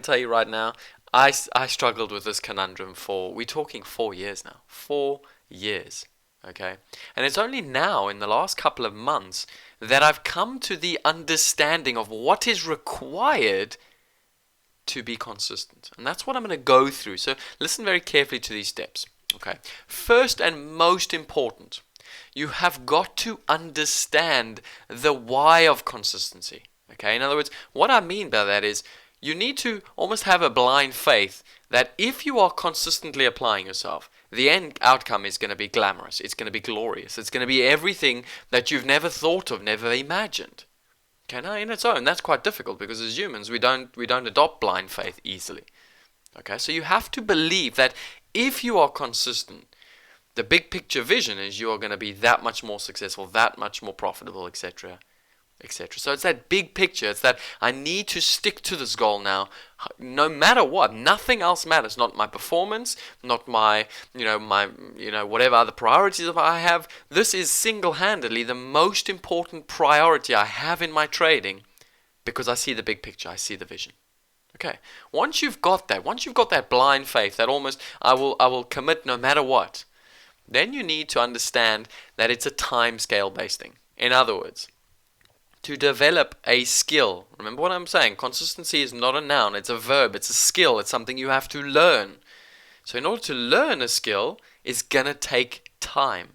tell you right now, I struggled with this conundrum we're talking 4 years now. 4 years. Okay. And it's only now, in the last couple of months, that I've come to the understanding of what is required to be consistent. And that's what I'm going to go through. So listen very carefully to these steps. Okay. First and most important, you have got to understand the why of consistency. Okay. In other words, what I mean by that is you need to almost have a blind faith that if you are consistently applying yourself, the end outcome is going to be glamorous. It's going to be glorious. It's going to be everything that you've never thought of, never imagined. Okay, now in its own, that's quite difficult because as humans, we don't adopt blind faith easily. Okay, so you have to believe that if you are consistent, the big picture vision is you are going to be that much more successful, that much more profitable, etc., etc. So it's that big picture. It's that I need to stick to this goal now, no matter what. Nothing else matters. Not my performance, not my whatever other priorities I have. This is single-handedly the most important priority I have in my trading because I see the big picture. I see the vision. Okay. Once you've got that blind faith, that almost I will commit no matter what, then you need to understand that it's a time scale based thing. In other words, to develop a skill. Remember what I'm saying. Consistency is not a noun. It's a verb. It's a skill. It's something you have to learn. So in order to learn a skill, it's going to take time.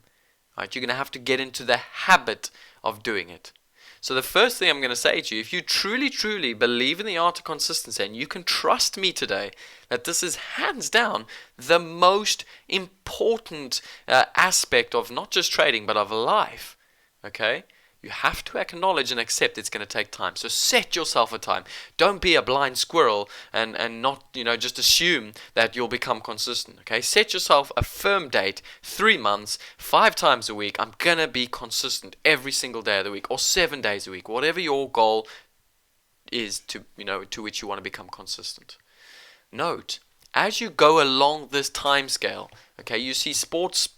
Right? You're going to have to get into the habit of doing it. So the first thing I'm going to say to you, if you truly, truly believe in the art of consistency, and you can trust me today that this is hands down the most important aspect of not just trading, but of life, okay? You have to acknowledge and accept it's going to take time. So set yourself a time. Don't be a blind squirrel and not, just assume that you'll become consistent. Okay? Set yourself a firm date, 3 months, 5 times a week. I'm going to be consistent every single day of the week or 7 days a week. Whatever your goal is to which you want to become consistent. Note, as you go along this time scale, okay, you see sports,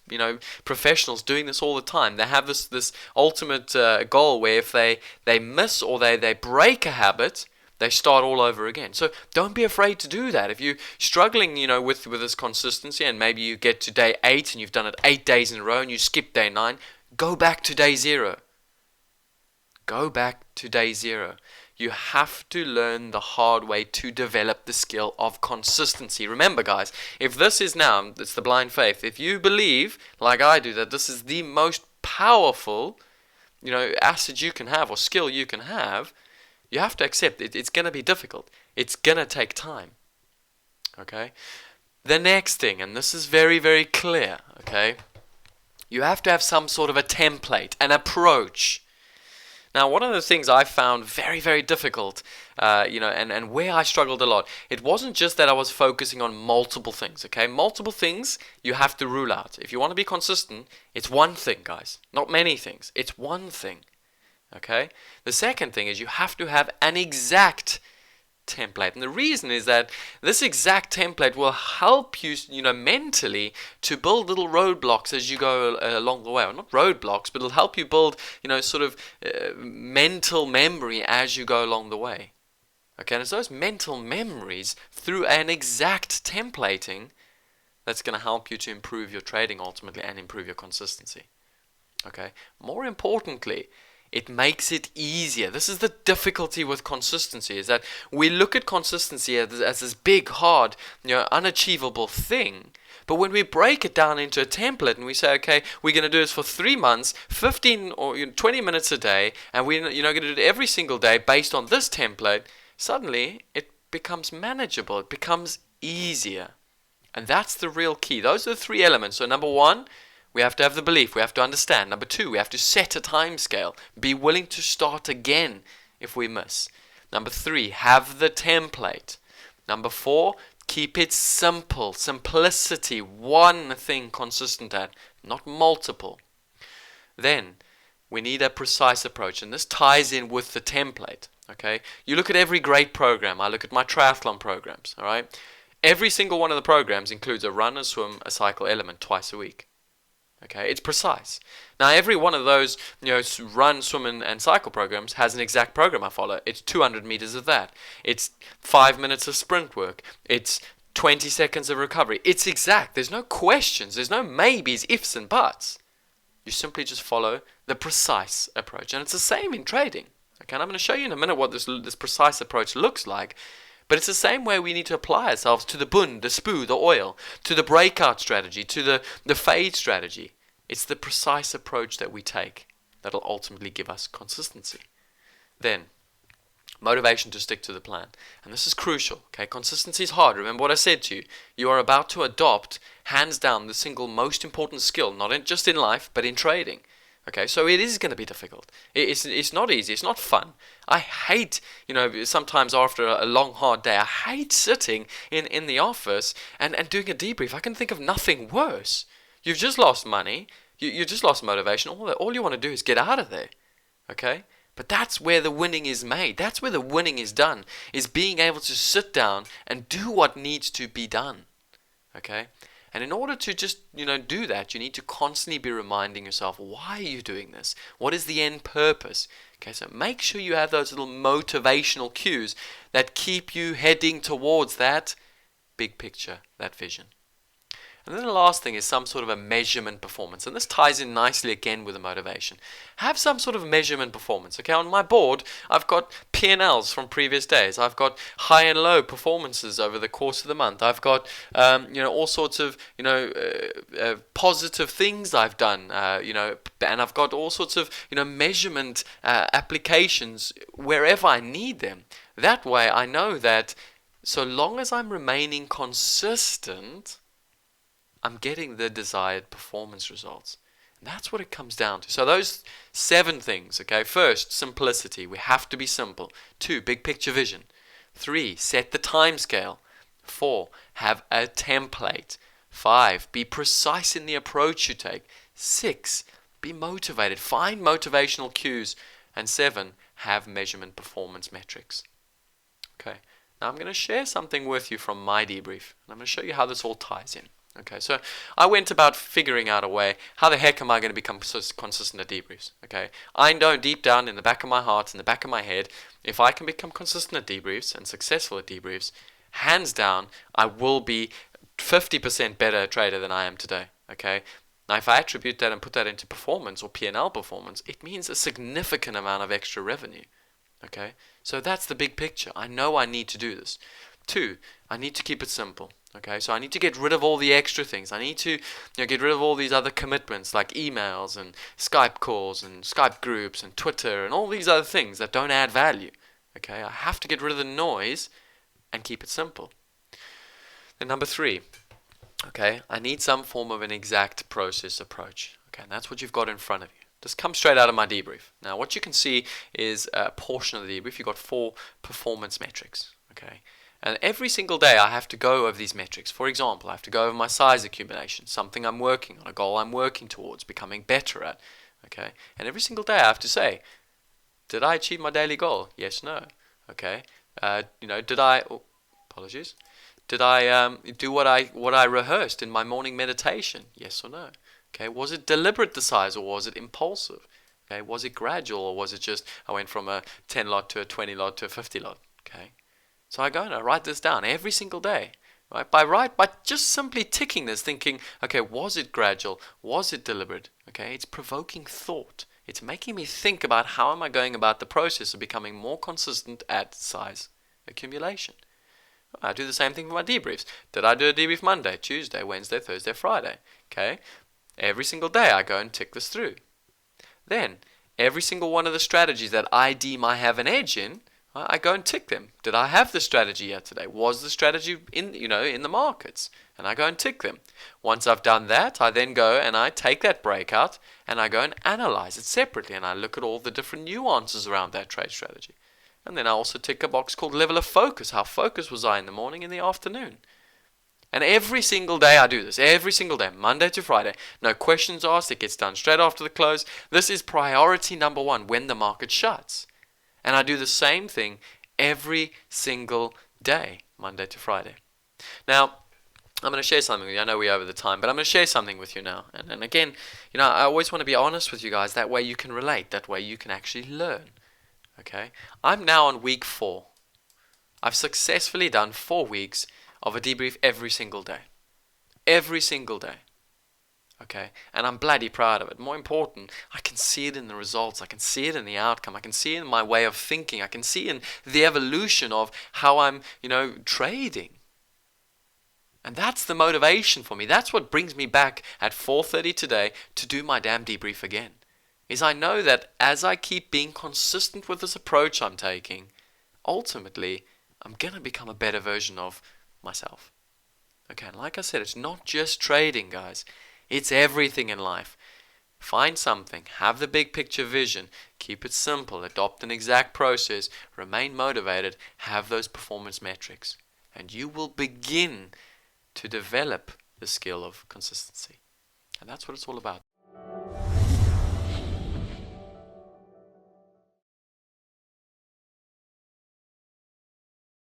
professionals doing this all the time. They have this ultimate goal where if they miss or they break a habit, they start all over again. So don't be afraid to do that. If you're struggling, with this consistency, and maybe you get to day 8 and you've done it 8 days in a row and you skip day 9, go back to day 0. Go back to day 0. You have to learn the hard way to develop the skill of consistency. Remember, guys, if this is now, it's the blind faith. If you believe, like I do, that this is the most powerful, asset you can have or skill you can have, you have to accept it. It's going to be difficult. It's going to take time. Okay? The next thing, and this is very, very clear, okay? You have to have some sort of a template, an approach. Now, one of the things I found very, very difficult, and where I struggled a lot, it wasn't just that I was focusing on multiple things, okay? Multiple things you have to rule out. If you want to be consistent, it's one thing, guys. Not many things. It's one thing, okay? The second thing is you have to have an exact template. And the reason is that this exact template will help you, mentally to build little roadblocks as you go along the way. Or not roadblocks, but it'll help you build, mental memory as you go along the way. Okay, and it's those mental memories through an exact templating that's going to help you to improve your trading ultimately and improve your consistency. Okay, more importantly, it makes it easier. This is the difficulty with consistency, is that we look at consistency as this big, hard, unachievable thing. But when we break it down into a template and we say, okay, we're going to do this for 3 months, 15 or 20 minutes a day, and we're going to do it every single day based on this template, suddenly it becomes manageable. It becomes easier. And that's the real key. Those are the 3 elements. So number 1, we have to have the belief. We have to understand. Number 2, we have to set a time scale. Be willing to start again if we miss. Number 3, have the template. Number 4, keep it simple. Simplicity. One thing consistent at, not multiple. Then we need a precise approach. And this ties in with the template. Okay? You look at every great program. I look at my triathlon programs. All right? Every single one of the programs includes a run, a swim, a cycle element twice a week. Okay, it's precise. Now, every one of those, run, swim, and cycle programs has an exact program I follow. It's 200 meters of that. It's 5 minutes of sprint work. It's 20 seconds of recovery. It's exact. There's no questions. There's no maybes, ifs, and buts. You simply just follow the precise approach. And it's the same in trading. Okay, and I'm going to show you in a minute what this precise approach looks like. But it's the same way we need to apply ourselves to the Bund, the Spoo, the oil, to the breakout strategy, to the fade strategy. It's the precise approach that we take that will ultimately give us consistency. Then, motivation to stick to the plan. And this is crucial. Okay, consistency is hard. Remember what I said to you. You are about to adopt, hands down, the single most important skill, not just in life, but in trading. Okay, so it is going to be difficult. It's not easy. It's not fun. I hate, sometimes after a long, hard day, I hate sitting in the office and doing a debrief. I can think of nothing worse. You've just lost money. You just lost motivation. All you want to do is get out of there. Okay? But that's where the winning is made. That's where the winning is done, is being able to sit down and do what needs to be done. Okay? And in order to just, do that, you need to constantly be reminding yourself, why are you doing this? What is the end purpose? Okay, so make sure you have those little motivational cues that keep you heading towards that big picture, that vision. And then the last thing is some sort of a measurement performance. And this ties in nicely again with the motivation. Have some sort of measurement performance. Okay, on my board, I've got P&Ls from previous days. I've got high and low performances over the course of the month. I've got, all sorts of, positive things I've done, and I've got all sorts of, measurement applications wherever I need them. That way I know that so long as I'm remaining consistent, I'm getting the desired performance results. And that's what it comes down to. So those 7 things, okay? First, simplicity. We have to be simple. 2, big picture vision. 3, set the time scale. 4, have a template. 5, be precise in the approach you take. 6, be motivated. Find motivational cues. And 7, have measurement performance metrics. Okay. Now I'm going to share something with you from my debrief. And I'm going to show you how this all ties in. Okay, so I went about figuring out a way, how the heck am I going to become consistent at debriefs? Okay, I know deep down in the back of my heart, in the back of my head, if I can become consistent at debriefs and successful at debriefs, hands down, I will be 50% better trader than I am today. Okay, now if I attribute that and put that into performance or P&L performance, it means a significant amount of extra revenue. Okay, so that's the big picture. I know I need to do this. 2, I need to keep it simple. Okay, so I need to get rid of all the extra things. I need to get rid of all these other commitments like emails and Skype calls and Skype groups and Twitter and all these other things that don't add value. Okay, I have to get rid of the noise and keep it simple. Then number 3, okay, I need some form of an exact process approach. Okay, and that's what you've got in front of you. This comes straight out of my debrief. Now, what you can see is a portion of the debrief. You've got 4 performance metrics. Okay. And every single day I have to go over these metrics. For example, I have to go over my size accumulation, something I'm working on, a goal I'm working towards, becoming better at. Okay? And every single day I have to say, did I achieve my daily goal? Yes, no. Okay? Did I apologies. Did I do what I rehearsed in my morning meditation? Yes or no? Okay? Was it deliberate, the size, or was it impulsive? Okay? Was it gradual, or was it just I went from a 10 lot to a 20 lot to a 50 lot? Okay? So I go and I write this down every single day, right? By just simply ticking this, thinking, okay, was it gradual? Was it deliberate? Okay, it's provoking thought. It's making me think about how am I going about the process of becoming more consistent at size accumulation. I do the same thing for my debriefs. Did I do a debrief Monday, Tuesday, Wednesday, Thursday, Friday? Okay, every single day I go and tick this through. Then, every single one of the strategies that I deem I have an edge in, I go and tick them. Did I have the strategy yet today? Was the strategy in the markets? And I go and tick them. Once I've done that, I then go and I take that breakout and I go and analyze it separately, and I look at all the different nuances around that trade strategy. And then I also tick a box called level of focus. How focused was I in the morning, in the afternoon? And every single day I do this. Every single day, Monday to Friday. No questions asked. It gets done straight after the close. This is priority number 1 when the market shuts. And I do the same thing every single day, Monday to Friday. Now, I'm going to share something with you. I know we're over the time, but I'm going to share something with you now. And again, I always want to be honest with you guys. That way you can relate. That way you can actually learn. Okay? I'm now on week 4. I've successfully done 4 weeks of a debrief every single day. Every single day. Okay? And I'm bloody proud of it. More important, I can see it in the results. I can see it in the outcome. I can see it in my way of thinking. I can see in the evolution of how I'm, trading. And that's the motivation for me. That's what brings me back at 4:30 today to do my damn debrief again. Is I know that as I keep being consistent with this approach I'm taking, ultimately, I'm going to become a better version of myself. Okay, and like I said, it's not just trading, guys. It's everything in life. Find something, have the big picture vision, keep it simple, adopt an exact process, remain motivated, have those performance metrics, and you will begin to develop the skill of consistency. And that's what it's all about.